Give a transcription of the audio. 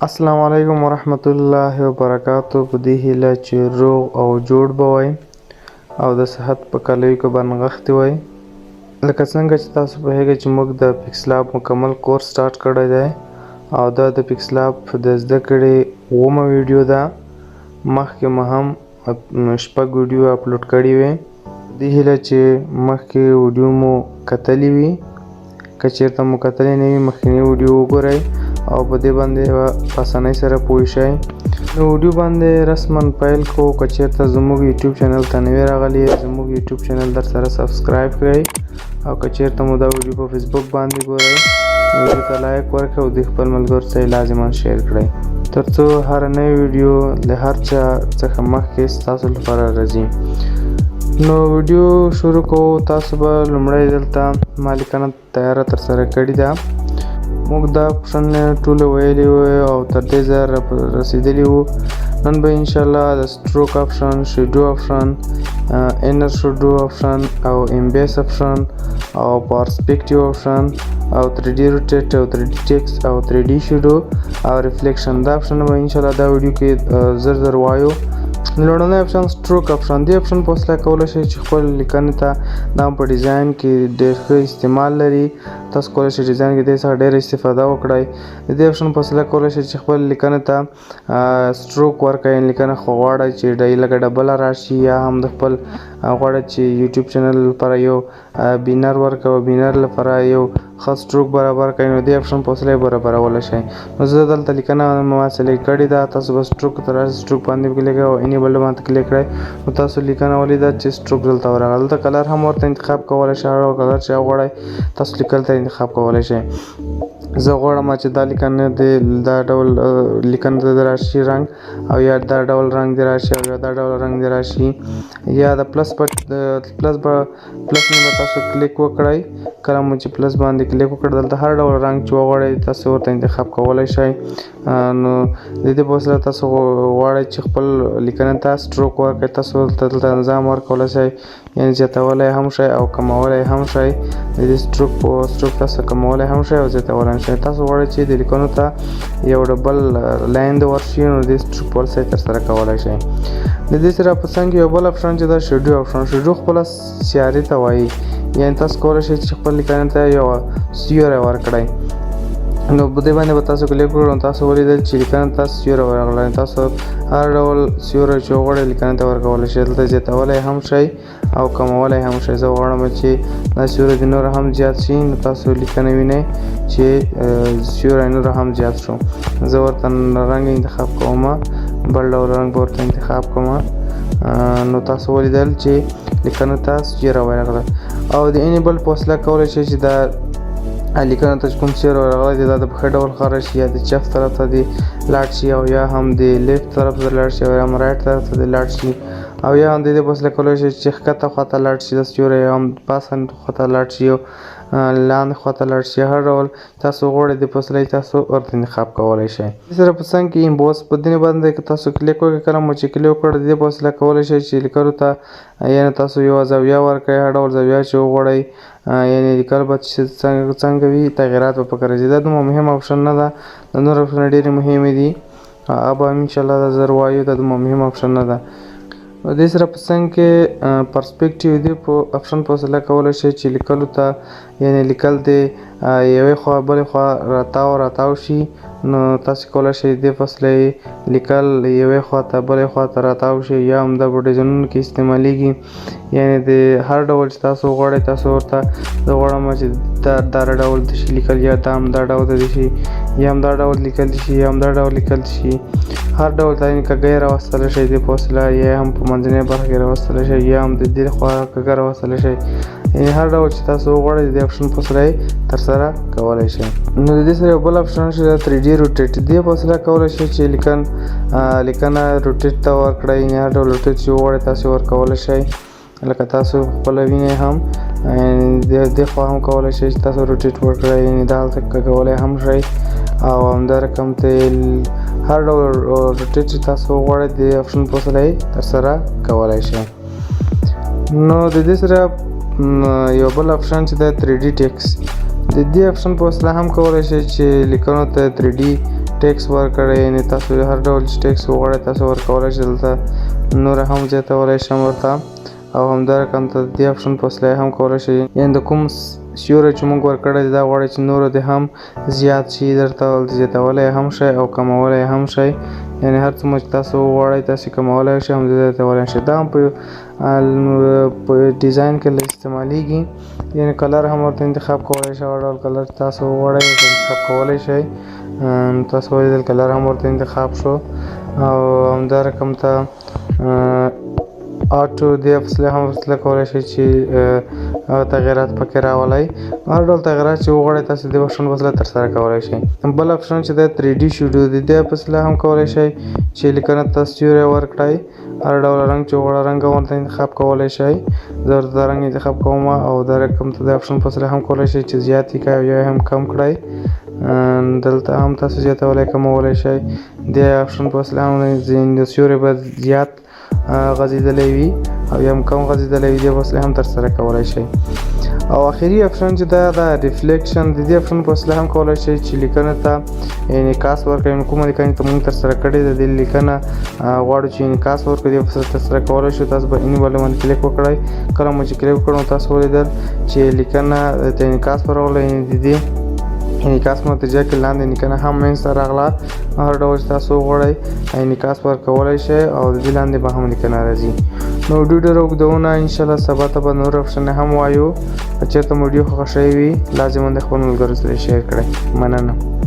السلام علیکم ورحمت الله وبرکاتو. په دې هیله چې روغ او جوړ به وئ او د صحت په کلیو کې به نغښتي وئ. لکه څنګه چې تاسو پوهیږئ چې موږ د پیکسلاب مکمل کورس سټارټ کړی دی او دا د پیکسلاب د زده کړې اوومه ویډیو ده. مخکې مو هم 6 ویډیو اپلوډ کړي وې. دې هیله چې مخکې ویډیو مو کتلې وي. که چیرته مو کتلې نه وي مخکینی ویډیو وګورئ او په دې باندې په اسانۍ سره پوه شئ. نو ویډیو باندې رسما پیل کو. که چیرته زموږ یوټیوب چینل ته نوی راغلی زموږ یوټیوب چینل در سره سبسکرایب کړئ او که چیرته مو دا ویډیو په فیسبوک باندې ګورئ نو ویډیو ته لایک ورکړئ او د خپل ملګرو سره لازما شیر کړئ ترڅو هر نوی ویډیو د هر چا څخه مخکې ستاسو لپاره راځي. نو ویډیو شروع کوو. تاسو به لومړی دلته ما لیکنه تیاره ترسره کړې ده. موږ دا اپشن ټوله ویلي وو او تر دې ځایه رسیدلی وو. نن به انشاءالله د سټروک اپشن، شیډو اپشن، انر شیډو اپشن او امبیس اپشن او پرسپیکټیو اپشن او 3D روټیټ او 3D ټیکس او 3D شیډو او ریفلیکشن دا اپشن به انشاءالله دا ویډیو کې زر وایو. لومړنی اپشن سټروک اپشن. دې اپشن په وسیله کولی شئ چې خپل لیکنې ته دا په ډیزاین کې ډېر ښه استعمال لري. تاسو کولی شئ ډیزاین کې دې څخه ډېره استفاده وکړئ. د دې اپشن په وسیله کولی شئ چې خپل لیکنې ته سټروک ورکړئ. لیکنه خو غواړئ چې لږه ډبله راشي یا هم د خپل غواړئ چې یوټیوب چینل لپاره یو بینر ورکړئ او بینر لپاره یو ښه سټروک برابر کړئ نو دې اپشن په وسیله یې برابرولی شئ. نو زه دلته لیکنه ما سلیکټ کړې ده. تاسو به سټروک ته راشئ، سټروک باندې کلیک کړئ او انیبل باندې کلیک کړئ نو تاسو لیکنه ولیده چې سټروک دلته ورغلی. دلته کلر هم ورته انتخاب کولی شئ. هر ډول کلر چې غواړئ تاسو لیکل ته انتخاب کولی شئ. زه غواړم چې دا لیکنه د دا ډول لیکنه د راشي رنګ او یا دا ډول رنګ د راشي او یا دا ډول رنګ د راشي یا د پلس نه به تاسو کلیک وکړئ. کله مو چې پلس باندې کلیک وکړ دلته هر ډول رنګ چې وغواړئ تاسو ورته انتخاب کولی شئ. نو د دې په وسیله تاسو غواړئ چې خپل لیکنې ته سټروک ورکړئ. تاسو دلته نظام ورکولی شئ یعنې زیاتولی هم شئ او کمولی هم شئ. د دې سټروک تاسو کمولی هم شئ او زیاتولی هم شئ. تاسو غواړئ چې د لیکنو ته یو ډبل لاین د ورشي نو د سټروک په وسیله ترسره کولی شئ. د دې سره په څنګ یو بل اپشن چې دا شیډو اپشن. شیډو خپله سیارې ته وایي یعنې تاسو کولی شئ چې خپل لیکنې ته یو سیوری ورکړئ. نو په دې باندې به تاسو کلیک وکړئ نو تاسو ولیدل چې لیکنې ته سیوری ورغلی. تاسو هر ډول سیوری چې وغواړئ لیکنې ته ورکولی شئ. دلته زیاتولی هم شئ او کمولی هم شئ. زه غواړم چې دا سیوری د نور هم زیات شي نو تاسو لیکنه وینئ چې سیوری نور هم زیات شو. زه ورته رنګ انتخاب کوم، بل ډول رنګ به ورته انتخاب کوم. نو تاسو ولیدل چې لیکنه ته سیوری ورغلی او د انیبل په وسیله کولی شئ چې دا لیکنه ته چې کوم سیوری ورغلی دی دا د ښه ډول ښکاره شي یا د چپ طرف ته دې لاړ شي او یا هم د لیفټ طرف ته لاړ شي او یا هم رایټ طرف ته دې لاړ شي او یا هم د دې په وسیله کولی شئ چې ښکته خواته لاړ شي د سیوری یا هم پاسه خواته لاړ شي او لاندې خواته لاړ شي. هر ډول تاسو غواړئ د په وسیله تاسو ورته انتخاب کولی شئ. دې سره په څنګ کې امبوس په دې باندې که تاسو کلیک وکړئ کله مو چې کلیک وکړ د دې په وسیله کولی شئ چې لیکلو ته یعنې تاسو یوه زاویه ورکړئ. هر ډول زاویه چې وغواړئ یعنې لیکل به چې څنګه وي تغیرات به پکې راځي. دا دومره مهم اپشن نه ده. د نور اپشن ډېرې مهمې دي. به انشاءالله دا زر وایو دا دومره مهم اپشن نه ده. دې سره په څنګ کې پرسپیکټیو دې په اپشن په وسیله کولی شئ چې لیکلو ته یعنې لیکل دې یوې خوا بلې خوا راتاو شي نو تاسو کولی شئ دې په وسیله لیکل یوې خوا ته بلې خوا ته راتاو شي یا هم دا په ډیزاینونو کې استعمالیږي. یعنې د هر ډول چې تاسو غواړئ تاسو ورته زه غواړم چې دا ډول دې شي لیکل یا دا هم دا ډول دې شي یا هم دا ډول لیکل دې شي یا هم دا ډول لیکل دې شي. هر ډول ته یعنې کږی راوستلی شئ دې په وسیله یا هم په منځنۍ برخه کې راوستلی شئ یا هم د دې خوا کږه راوستلی شئ. یعنې هر ډول چې تاسو وغواړئ د دې اپشن په وسیله یې ترسره کولی شئ. نو د دې سره یو بل اپشن چې د 3D روټیټ دې په وسیله کولی شئ چې لیکنه روټیټ ته ورکړئ. یعنې هر ډول روټیټ چې وغواړئ تاسو ورکولی شئ. لکه تاسو خپله وینئ هم دې خوا هم کولی شئ چې تاسو روټیټ ورکړئ. یعنې دا هلته کږولی هم شئ او همدا رقم ته هر ډول روټیټ چې تاسو وغواړئ د اپشن په وسیله یې ترسره کولی شئ. نو د دې سره یو بل اپشن چې د 3D ټیکس د دې اپشن په وسیله هم کولی شئ چې لیکنو ته 3D ټیکس ورکړی، یعنې تاسو هر ډول چې ټیکس وغواړئ تاسو ورکولی شئ. دلته نوره هم زیاتولی شم ورته، او همدارنګه د دې اپشن په وسیله هم کولی شئ، یعنې د کوم سیوری چې موږ ورکړی دی دا غواړئ چې نورو دې هم زیات شي، درته زیاتولی هم شئ او کمولی هم شئ، یعنې هر څومره چې تاسو وغواړئ تاسې کمولی شئ هم زیاتولی شئ. دا هم په ډیزاین کې استعمالیږي، یعنې کلر هم ورته انتخاب کولی شئ، هر ډول کلر تاسو وغواړئ انتخاب کولی شئ. تاسو ولیدل کلر هم ورته انتخاب شو، او همدارنګه ته آټو دې فاصله هم وسیله کولی شئ چې تغیرات پکې راولئ. هر ډول تغیرات چې وغواړئ تاسو د دې اپشن په وسیله ترسره کولی شئ. بل اپشن چې دی 3D شیډو د دې په وسیله هم کولی شئ چې لیکنه ته سیوری ورکړئ، هر ډول رنګ چې وغواړئ رنګ هم ورته انتخاب کولی شئ. زه ورته رنګ انتخاب کوم، او همدارنګه ته د اپشن په وسیله هم کولی شئ چې زیات یې کړئ او یا هم کم کړئ. دلته هم تاسو زیاتولی کمولی شئ. دې اپشن په وسیله هم د سیوری باید زیات غځېدلی وي او یا هم کم غځېدلی وي، دې په وسیله هم ترسره کولی شئ. او اخري اپشن چې دا د ریفلیکشن د دې اپشن په وسیله هم کولی شئ چې لیکنه ته انعکاس ورکړئ. کومه لیکنه ته موږ ترسره کړې ده، دې لیکنه غواړو چې انعکاس ورکړي، دې په وسیله ترسره کولی شو. تاسو به انیبل باندې کلیک وکړئ. کله مو چې کلیک وکړو تاسو ولیدل چې لیکنه ته انعکاس ورغلی، یعنې د دې انعکاس په نتیجه کې لاندې لیکنه هم منځته راغله. هر ډول چې تاسو وغواړئ انعکاس ورکولی شئ او د دې لاندې به هم لیکنه راځي. نو ویډیو ډېره اوږدونه، انشاءالله سبا ته به نور اپشن هم وایو. که چېرته مو ویډیو خوښه شوې وي لازما د خپلو ملګرو سره شیر کړئ. مننه.